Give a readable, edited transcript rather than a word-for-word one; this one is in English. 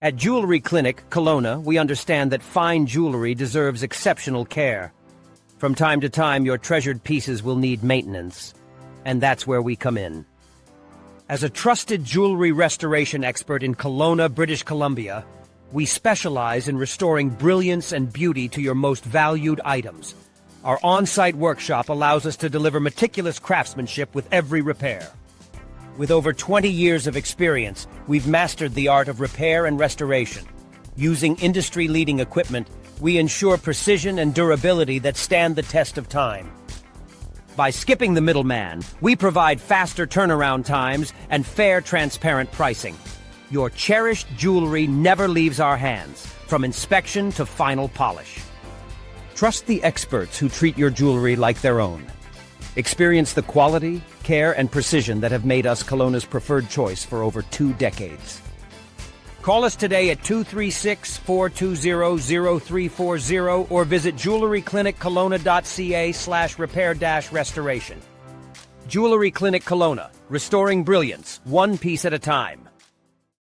At Jewellery Clinic, Kelowna, we understand that fine jewelry deserves exceptional care. From time to time, your treasured pieces will need maintenance, and that's where we come in. As a trusted jewellery restoration expert in Kelowna, British Columbia, we specialize in restoring brilliance and beauty to your most valued items. Our on-site workshop allows us to deliver meticulous craftsmanship with every repair. With over 20 years of experience, we've mastered the art of repair and restoration. Using industry-leading equipment, we ensure precision and durability that stand the test of time. By skipping the middleman, we provide faster turnaround times and fair, transparent pricing. Your cherished jewelry never leaves our hands, from inspection to final polish. Trust the experts who treat your jewelry like their own. Experience the quality, care, and precision that have made us Kelowna's preferred choice for over 2 decades. Call us today at 236-420-0340 or visit jewelleryclinickelowna.ca/repair-restoration. Jewellery Clinic Kelowna, restoring brilliance, one piece at a time.